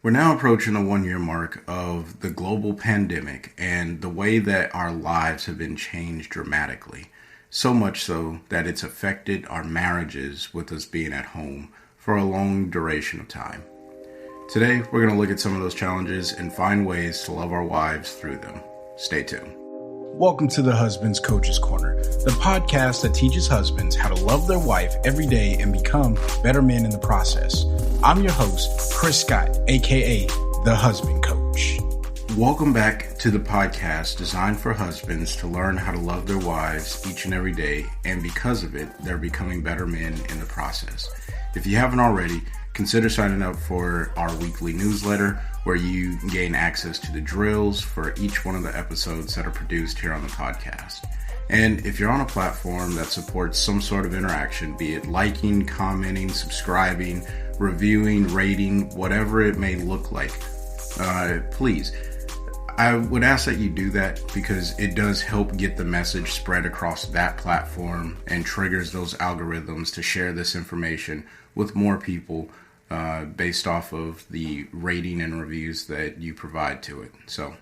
We're now approaching the 1 year mark of the global pandemic and the way that our lives have been changed dramatically. So much so that it's affected our marriages with us being at home for a long duration of time. Today, we're going to look at some of those challenges and find ways to love our wives through them. Stay tuned. Welcome to the Husband's Coach's Corner, the podcast that teaches husbands how to love their wife every day and become better men in the process. I'm your host, Chris Scott, aka The Husband Coach. Welcome back to the podcast designed for husbands to learn how to love their wives each and every day, and because of it, they're becoming better men in the process. If you haven't already, consider signing up for our weekly newsletter where you gain access to the drills for each one of the episodes that are produced here on the podcast. And if you're on a platform that supports some sort of interaction, be it liking, commenting, subscribing, reviewing, rating, whatever it may look like, please, I would ask that you do that because it does help get the message spread across that platform and triggers those algorithms to share this information with more people based off of the rating and reviews that you provide to it. So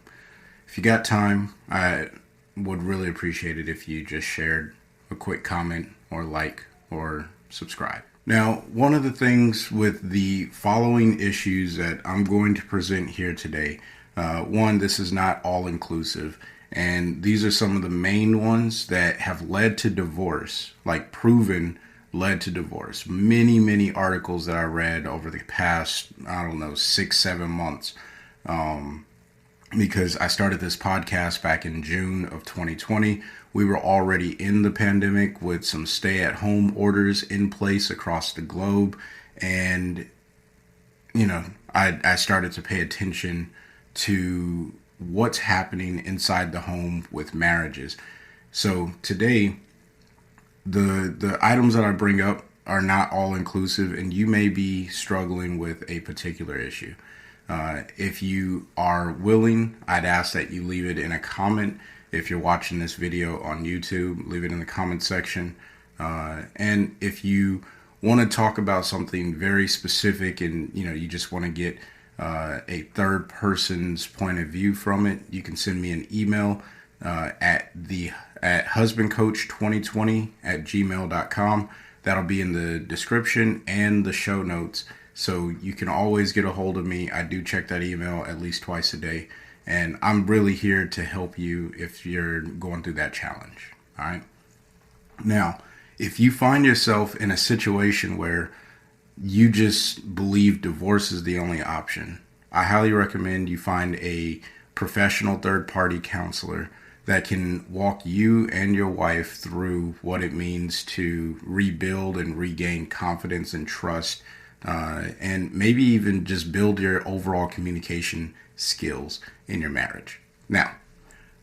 if you got time, I would really appreciate it if you just shared a quick comment or like or subscribe. Now, one of the things with the following issues that I'm going to present here today, one, this is not all inclusive, and these are some of the main ones that have led to divorce, like proven led to divorce. Many articles that I read over the past, 6-7 months, because I started this podcast back in June of 2020. We were already in the pandemic with some stay-at-home orders in place across the globe, and I started to pay attention to what's happening inside the home with marriages. So today, the items that I bring up are not all inclusive, and you may be struggling with a particular issue. If you are willing, I'd ask that you leave it in a comment. If you're watching this video on YouTube, leave it in the comment section. And if you want to talk about something very specific and you just want to get a third person's point of view from it, you can send me an email at husbandcoach2020@gmail.com. That'll be in the description and the show notes, so you can always get a hold of me. I do check that email at least twice a day, and I'm really here to help you if you're going through that challenge. All right. Now, if you find yourself in a situation where you just believe divorce is the only option, I highly recommend you find a professional third-party counselor that can walk you and your wife through what it means to rebuild and regain confidence and trust, and maybe even just build your overall communication skills in your marriage. Now,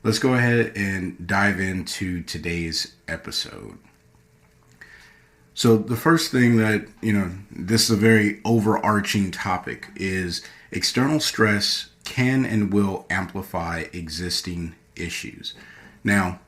let's go ahead and dive into today's episode. So the first thing that, this is a very overarching topic, is external stress can and will amplify existing issues. Now,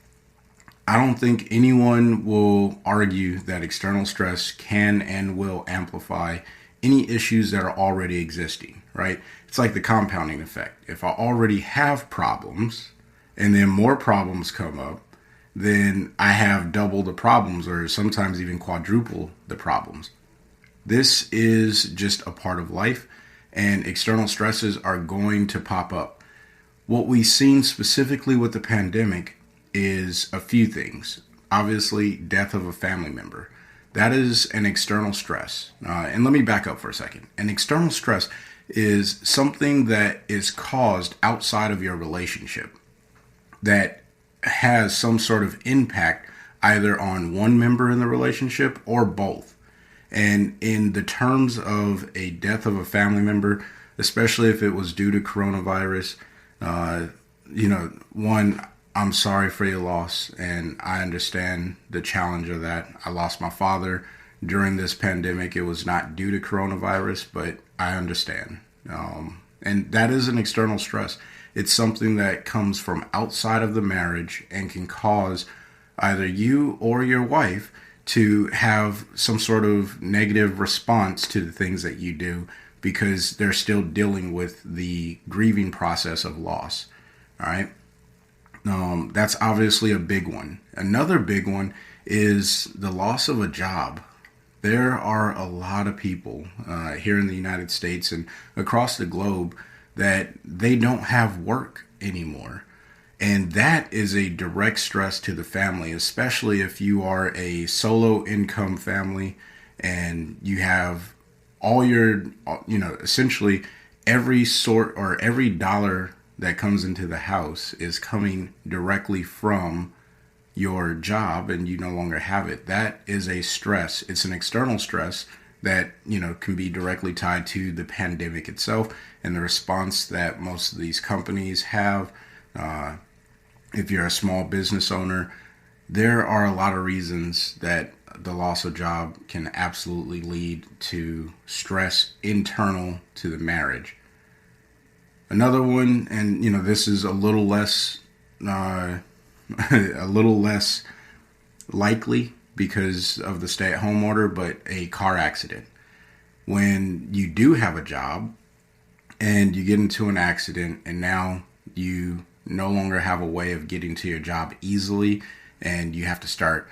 I don't think anyone will argue that external stress can and will amplify any issues that are already existing, right? It's like the compounding effect. If I already have problems and then more problems come up, then I have double the problems, or sometimes even quadruple the problems. This is just a part of life, and external stresses are going to pop up. What we've seen specifically with the pandemic is a few things. Obviously, death of a family member. That is an external stress. And let me back up for a second. An external stress is something that is caused outside of your relationship that has some sort of impact either on one member in the relationship or both. And in the terms of a death of a family member, especially if it was due to coronavirus, one, I'm sorry for your loss, and I understand the challenge of that. I lost my father during this pandemic. It was not due to coronavirus, but I understand. And that is an external stress. It's something that comes from outside of the marriage and can cause either you or your wife to have some sort of negative response to the things that you do because they're still dealing with the grieving process of loss. All right. That's obviously a big one. Another big one is the loss of a job. There are a lot of people here in the United States and across the globe that they don't have work anymore. And that is a direct stress to the family, especially if you are a solo income family and you have all your, essentially every sort or every dollar that comes into the house is coming directly from your job and you no longer have it. That is a stress. It's an external stress that, can be directly tied to the pandemic itself and the response that most of these companies have. If you're a small business owner, there are a lot of reasons that the loss of job can absolutely lead to stress internal to the marriage. Another one, and this is a little less likely because of the stay-at-home order, but a car accident. When you do have a job and you get into an accident and now you no longer have a way of getting to your job easily and you have to start,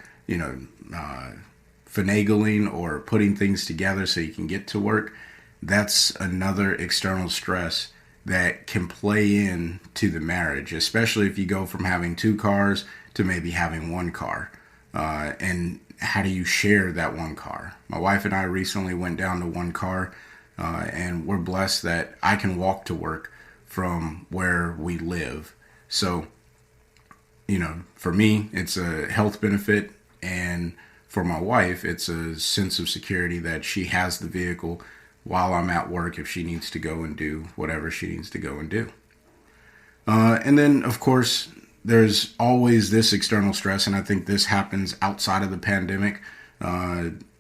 finagling or putting things together so you can get to work, that's another external stress that can play in to the marriage, especially if you go from having 2 cars to maybe having 1 car. And how do you share that 1 car? My wife and I recently went down to 1 car, and we're blessed that I can walk to work from where we live. So, for me, it's a health benefit, and for my wife, it's a sense of security that she has the vehicle while I'm at work if she needs to go and do whatever she needs to go and do. And then, of course, there's always this external stress, and I think this happens outside of the pandemic,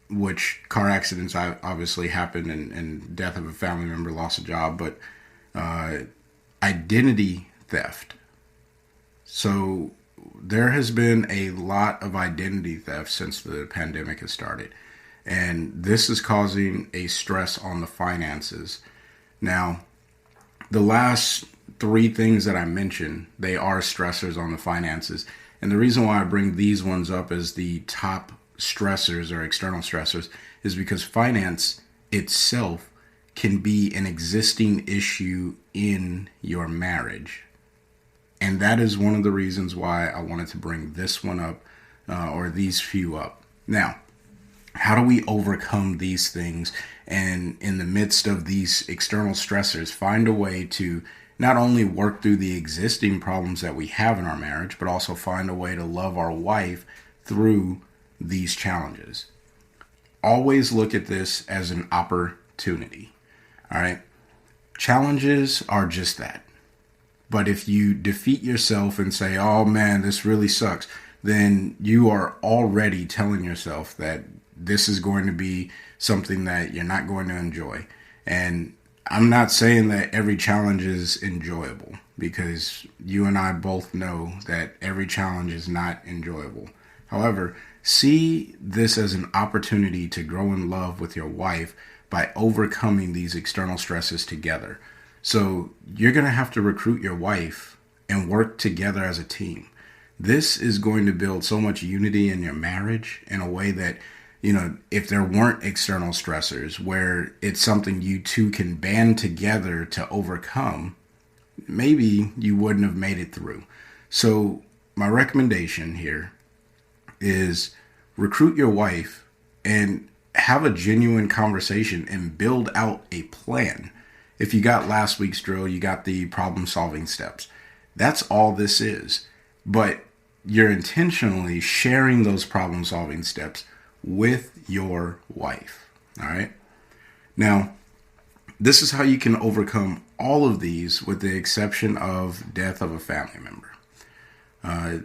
which car accidents obviously happen and death of a family member, loss of job, but identity theft. So there has been a lot of identity theft since the pandemic has started. And this is causing a stress on the finances. Now, the last 3 things that I mentioned, they are stressors on the finances. And the reason why I bring these ones up as the top stressors or external stressors is because finance itself can be an existing issue in your marriage. And that is one of the reasons why I wanted to bring this one up, or these few up. Now, how do we overcome these things and in the midst of these external stressors find a way to not only work through the existing problems that we have in our marriage, but also find a way to love our wife through these challenges? Always look at this as an opportunity. All right. Challenges are just that. But if you defeat yourself and say, oh man, this really sucks, then you are already telling yourself that this is going to be something that you're not going to enjoy. And I'm not saying that every challenge is enjoyable, because you and I both know that every challenge is not enjoyable. However, see this as an opportunity to grow in love with your wife by overcoming these external stresses together. So you're going to have to recruit your wife and work together as a team. This is going to build so much unity in your marriage in a way that, if there weren't external stressors where it's something you two can band together to overcome, maybe you wouldn't have made it through. So my recommendation here is recruit your wife and have a genuine conversation and build out a plan. If you got last week's drill, you got the problem-solving steps. That's all this is. But you're intentionally sharing those problem-solving steps with your wife. All right? Now, this is how you can overcome all of these with the exception of death of a family member.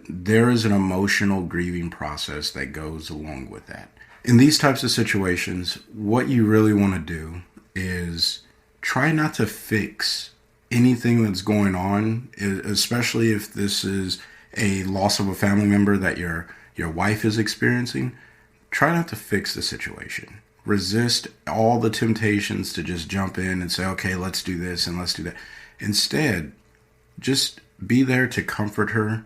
There is an emotional grieving process that goes along with that. In these types of situations, what you really want to do is try not to fix anything that's going on, especially if this is a loss of a family member that your wife is experiencing. try not to fix the situation. Resist all the temptations to just jump in and say, okay, let's do this and let's do that. Instead, just be there to comfort her,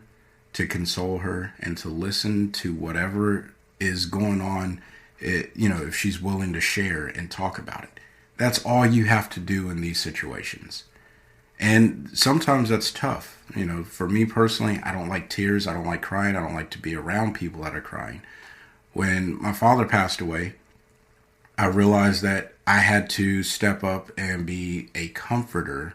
to console her, and to listen to whatever is going on, if she's willing to share and talk about it. That's all you have to do in these situations. And sometimes that's tough. For me personally, I don't like tears. I don't like crying. I don't like to be around people that are crying. When my father passed away, I realized that I had to step up and be a comforter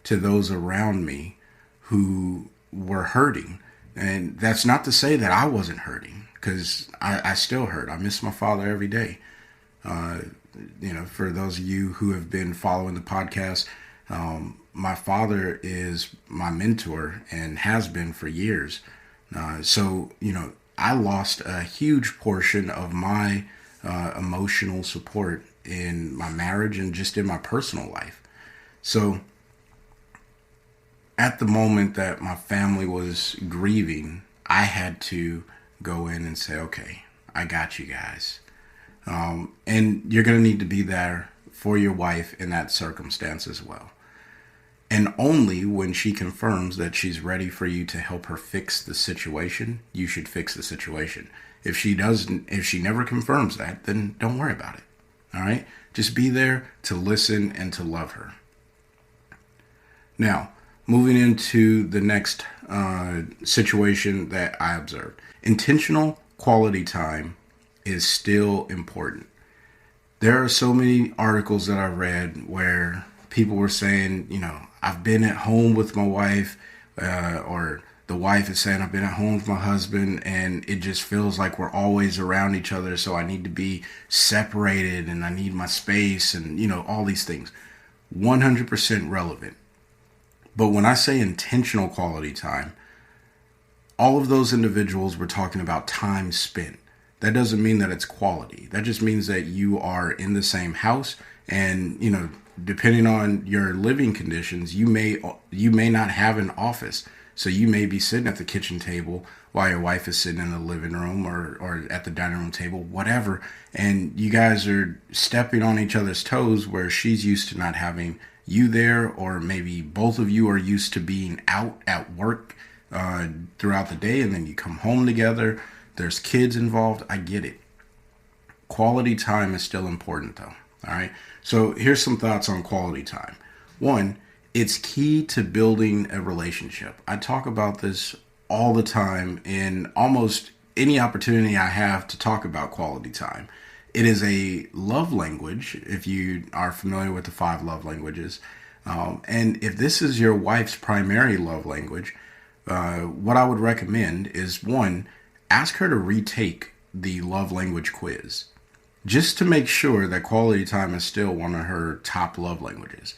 to those around me who were hurting. And that's not to say that I wasn't hurting, because I still hurt. I miss my father every day. For those of you who have been following the podcast, my father is my mentor and has been for years. So I lost a huge portion of my emotional support in my marriage and just in my personal life. So at the moment that my family was grieving, I had to go in and say, okay, I got you guys. And you're going to need to be there for your wife in that circumstance as well. And only when she confirms that she's ready for you to help her fix the situation, you should fix the situation. If she never confirms that, then don't worry about it. All right? Just be there to listen and to love her. Now, moving into the next situation that I observed. Intentional quality time is still important. There are so many articles that I read where people were saying, I've been at home with my wife, or the wife is saying, I've been at home with my husband, and it just feels like we're always around each other, so I need to be separated, and I need my space, and, all these things. 100% relevant. But when I say intentional quality time, all of those individuals were talking about time spent. That doesn't mean that it's quality. That just means that you are in the same house, and, depending on your living conditions, you may not have an office. So you may be sitting at the kitchen table while your wife is sitting in the living room or at the dining room table, whatever. And you guys are stepping on each other's toes where she's used to not having you there, or maybe both of you are used to being out at work throughout the day, and then you come home together. There's kids involved. I get it. Quality time is still important though. All right. So here's some thoughts on quality time. One, it's key to building a relationship. I talk about this all the time in almost any opportunity I have to talk about quality time. It is a love language, if you are familiar with the 5 love languages. And if this is your wife's primary love language, what I would recommend is, one, ask her to retake the love language quiz, just to make sure that quality time is still one of her top love languages.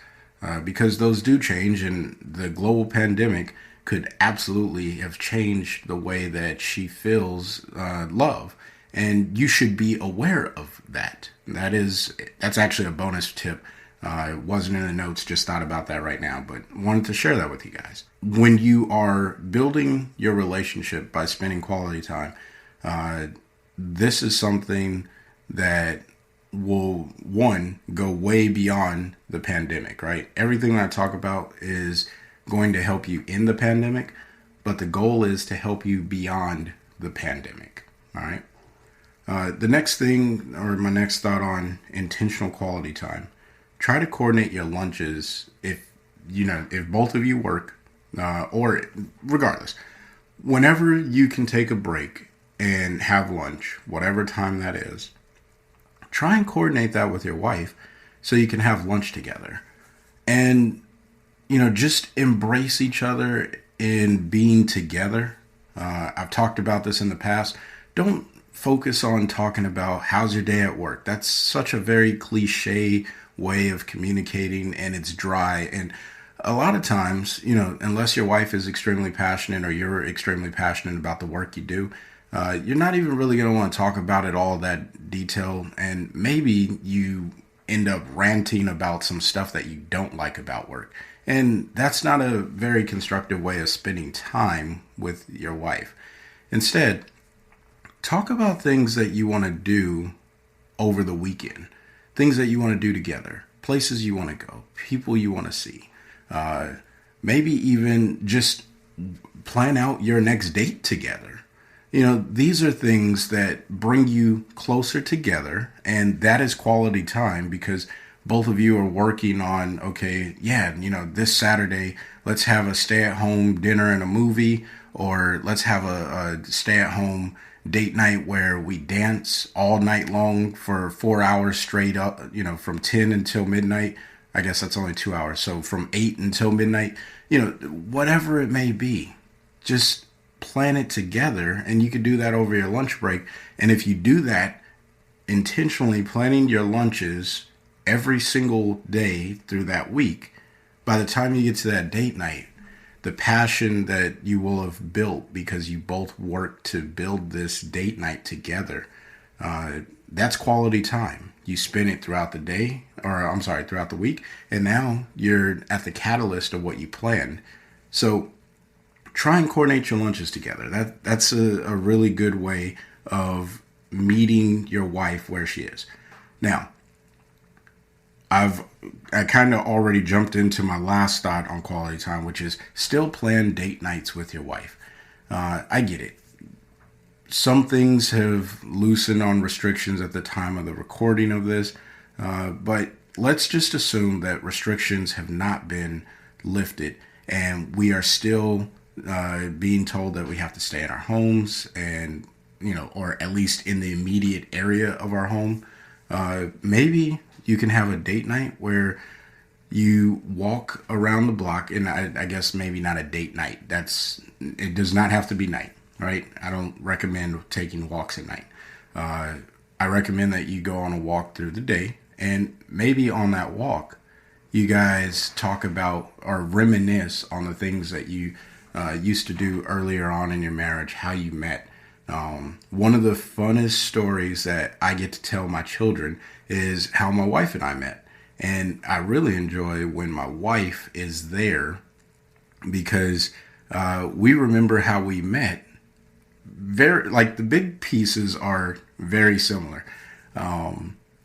Because those do change, and the global pandemic could absolutely have changed the way that she feels love. And you should be aware of that. That's actually a bonus tip. It wasn't in the notes, just thought about that right now, but wanted to share that with you guys. When you are building your relationship by spending quality time, this is something that will, one, go way beyond the pandemic, right? Everything that I talk about is going to help you in the pandemic, but the goal is to help you beyond the pandemic, all right? The next thing, or my next thought on intentional quality time, try to coordinate your lunches if both of you work, or regardless, whenever you can take a break and have lunch, whatever time that is, try and coordinate that with your wife so you can have lunch together. And, just embrace each other in being together. I've talked about this in the past. Don't focus on talking about how's your day at work. That's such a very cliche way of communicating, and it's dry. And a lot of times, unless your wife is extremely passionate or you're extremely passionate about the work you do, you're not even really going to want to talk about it all that detail. And maybe you end up ranting about some stuff that you don't like about work. And that's not a very constructive way of spending time with your wife. Instead, talk about things that you want to do over the weekend, things that you want to do together, places you want to go, people you want to see. Maybe even just plan out your next date together. These are things that bring you closer together, and that is quality time because both of you are working on, okay, yeah, this Saturday, let's have a stay-at-home dinner and a movie, or let's have a stay-at-home date night where we dance all night long for 4 hours straight up, from 10 until midnight. I guess that's only 2 hours. So from 8 until midnight, whatever it may be, just plan it together, and you could do that over your lunch break. And if you do that, intentionally planning your lunches every single day through that week, by the time you get to that date night, the passion that you will have built because you both worked to build this date night together, that's quality time. You spend it throughout the day, throughout the week, and now you're at the catalyst of what you planned. So try and coordinate your lunches together. That's a really good way of meeting your wife where she is. Now, I kind of already jumped into my last thought on quality time, which is still plan date nights with your wife. I get it. Some things have loosened on restrictions at the time of the recording of this, but let's just assume that restrictions have not been lifted and we are still being told that we have to stay in our homes and, or at least in the immediate area of our home. Maybe you can have a date night where you walk around the block, and I guess maybe not a date night. It does not have to be night, right? I don't recommend taking walks at night. I recommend that you go on a walk through the day, and maybe on that walk, you guys talk about or reminisce on the things that you used to do earlier on in your marriage, how you met. One of the funnest stories that I get to tell my children is how my wife and I met. And I really enjoy when my wife is there because we remember how we met. The big pieces are very similar.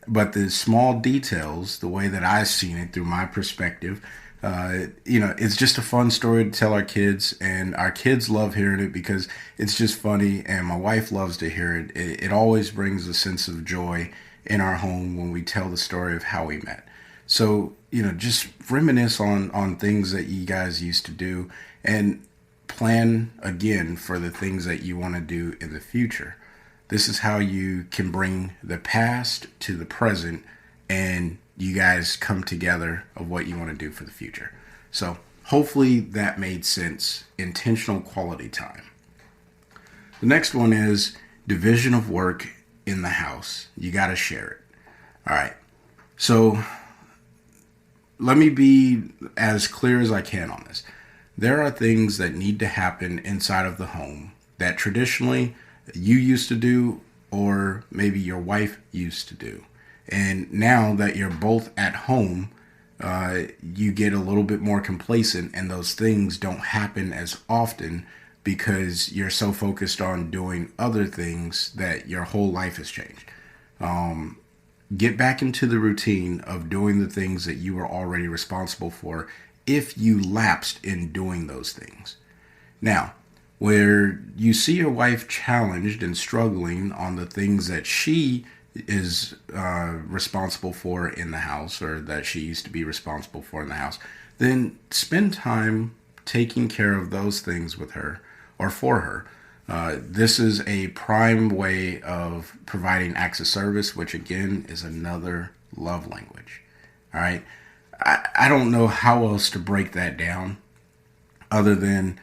But the small details, the way that I've seen it through my perspective, it's just a fun story to tell our kids, and our kids love hearing it because it's just funny, and my wife loves to hear it. It always brings a sense of joy in our home when we tell the story of how we met. So, just reminisce on things that you guys used to do and plan again for the things that you want to do in the future. This is how you can bring the past to the present and you guys come together of what you want to do for the future. So hopefully that made sense. Intentional quality time. The next one is division of work in the house. You got to share it. All right. So let me be as clear as I can on this. There are things that need to happen inside of the home that traditionally you used to do, or maybe your wife used to do. And now that you're both at home, you get a little bit more complacent and those things don't happen as often because you're so focused on doing other things that your whole life has changed. Get back into the routine of doing the things that you were already responsible for if you lapsed in doing those things. Now, where you see your wife challenged and struggling on the things that she is responsible for in the house, or that she used to be responsible for in the house, then spend time taking care of those things with her or for her. This is a prime way of providing acts of service, which again is another love language. All right. I don't know how else to break that down other than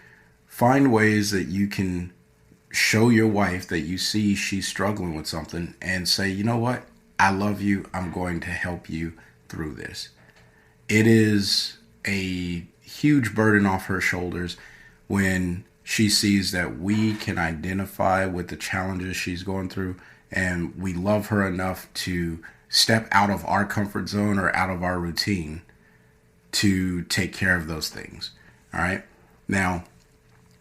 find ways that you can show your wife that you see she's struggling with something and say, you know what? I love you. I'm going to help you through this. It is a huge burden off her shoulders when she sees that we can identify with the challenges she's going through and we love her enough to step out of our comfort zone or out of our routine to take care of those things. All right. Now,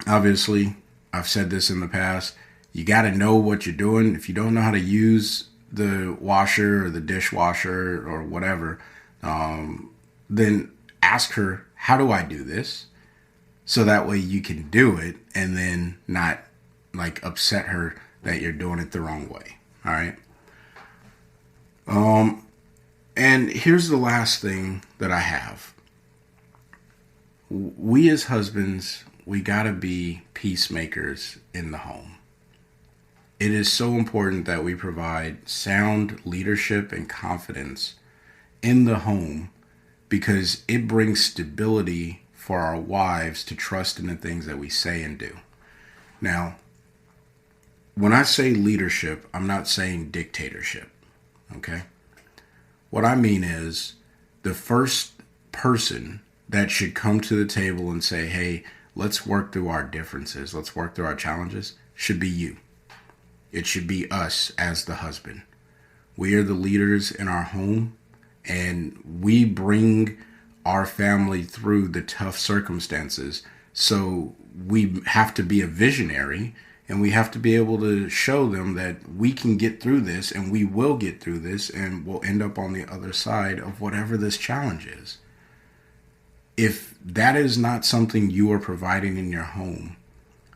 obviously, I've said this in the past, You got to know what you're doing. If you don't know how to use the washer or the dishwasher or whatever, then ask her, how do I do this? So that way you can do it and then not like upset her that you're doing it the wrong way. All right. And here's the last thing that I have. We as husbands, we got to be peacemakers in the home. It is so important that we provide sound leadership and confidence in the home because it brings stability for our wives to trust in the things that we say and do. Now, when I say leadership, I'm not saying dictatorship, okay? What I mean is the first person that should come to the table and say, hey, let's work through our differences, let's work through our challenges, should be you. It should be us as the husband. We are the leaders in our home, and we bring our family through the tough circumstances. So we have to be a visionary, and we have to be able to show them that we can get through this, and we will get through this, and we'll end up on the other side of whatever this challenge is. If that is not something you are providing in your home,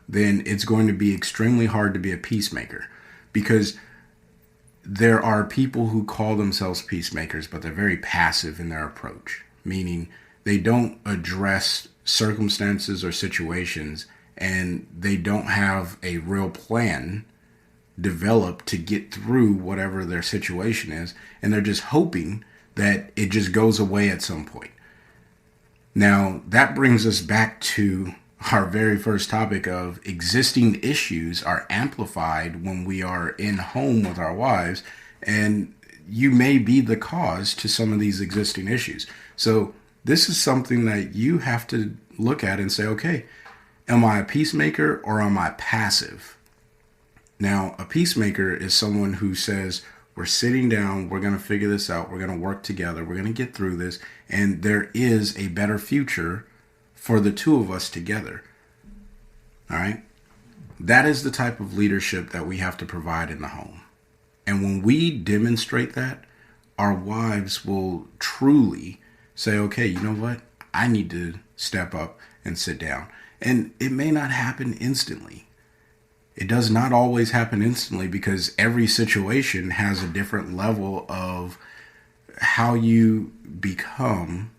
then it's going to be extremely hard to be a peacemaker, because there are people who call themselves peacemakers, but they're very passive in their approach, meaning they don't address circumstances or situations, and they don't have a real plan developed to get through whatever their situation is, and they're just hoping that it just goes away at some point. Now, that brings us back to our very first topic of existing issues are amplified when we are in home with our wives, and you may be the cause to some of these existing issues. So this is something that you have to look at and say, okay, am I a peacemaker or am I passive? Now, a peacemaker is someone who says, we're sitting down, we're going to figure this out, we're going to work together, we're going to get through this, and there is a better future for the two of us together. All right? That is the type of leadership that we have to provide in the home. And when we demonstrate that, our wives will truly say, okay, you know what? I need to step up and sit down. And it may not happen instantly. It does not always happen instantly because every situation has a different level of how you become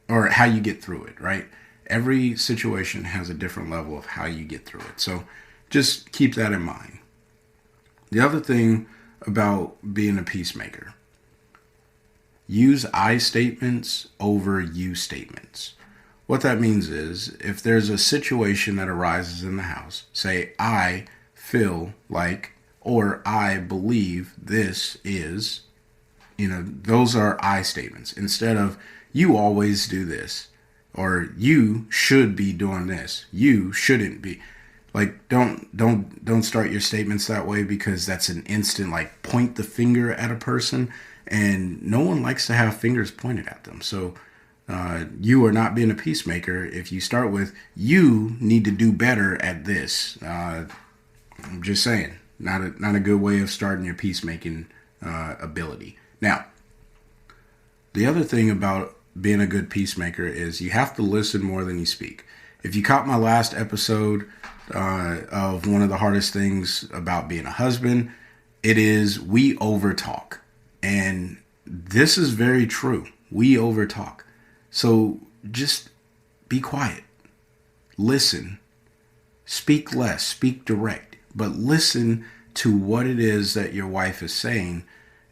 or how you get through it, right? Every situation has a different level of how you get through it. So just keep that in mind. The other thing about being a peacemaker, use I statements over you statements. What that means is if there's a situation that arises in the house, say, I feel like, or I believe this is, those are I statements. Instead of you always do this, or you should be doing this, you shouldn't be. Like, don't start your statements that way, because that's an instant, like, point the finger at a person, and no one likes to have fingers pointed at them. So you are not being a peacemaker if you start with, you need to do better at this. I'm just saying, not a good way of starting your peacemaking ability. Now, the other thing about being a good peacemaker is you have to listen more than you speak. If you caught my last episode of one of the hardest things about being a husband, it is we overtalk. And this is very true. We overtalk. So just be quiet. Listen. Speak less. Speak direct. But listen to what it is that your wife is saying.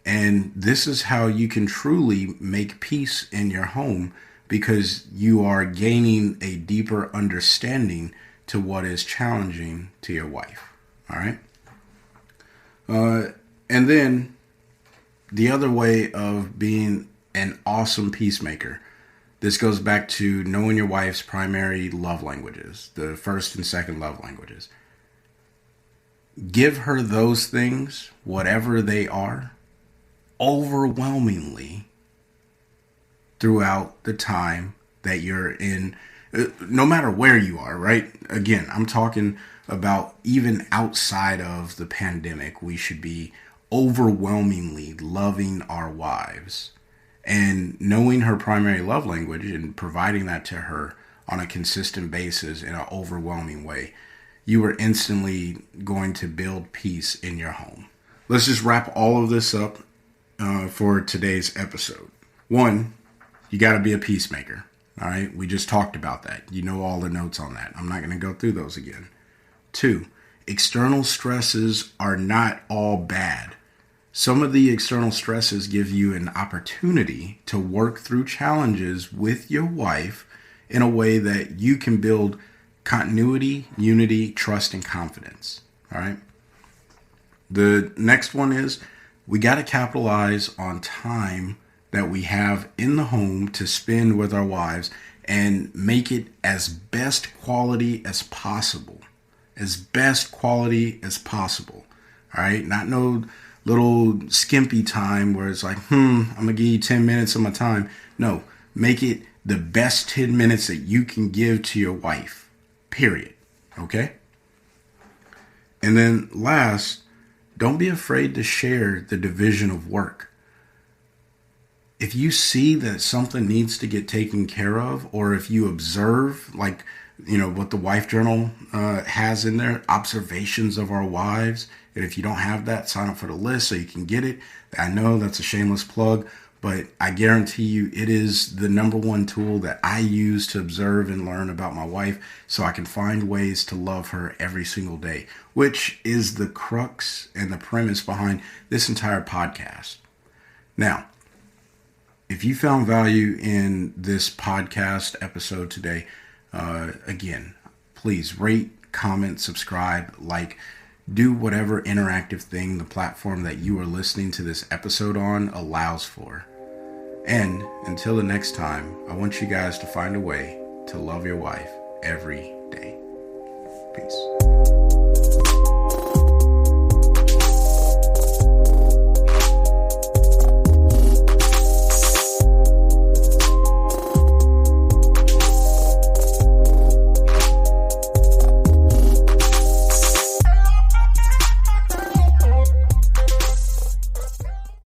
And this is how you can truly make peace in your home, because you are gaining a deeper understanding to what is challenging to your wife. All right? And then the other way of being an awesome peacemaker, this goes back to knowing your wife's primary love languages, the first and second love languages. Give her those things, whatever they are, overwhelmingly throughout the time that you're in, no matter where you are, right? Again, I'm talking about even outside of the pandemic, we should be overwhelmingly loving our wives and knowing her primary love language and providing that to her on a consistent basis in an overwhelming way. You are instantly going to build peace in your home. Let's just wrap all of this up for today's episode. 1, you got to be a peacemaker. All right. We just talked about that. You know all the notes on that. I'm not going to go through those again. 2, external stresses are not all bad. Some of the external stresses give you an opportunity to work through challenges with your wife in a way that you can build continuity, unity, trust, and confidence. All right. The next one is we got to capitalize on time that we have in the home to spend with our wives and make it as best quality as possible. As best quality as possible. All right. Not no little skimpy time where it's like, I'm going to give you 10 minutes of my time. No, make it the best 10 minutes that you can give to your wife. Period. Okay. And then last, don't be afraid to share the division of work. If you see that something needs to get taken care of, or if you observe, like, what the Wife Journal has in there, observations of our wives. And if you don't have that, sign up for the list so you can get it. I know that's a shameless plug, but I guarantee you it is the number one tool that I use to observe and learn about my wife so I can find ways to love her every single day, which is the crux and the premise behind this entire podcast. Now, if you found value in this podcast episode today, again, please rate, comment, subscribe, like, do whatever interactive thing the platform that you are listening to this episode on allows for. And until the next time, I want you guys to find a way to love your wife every day. Peace.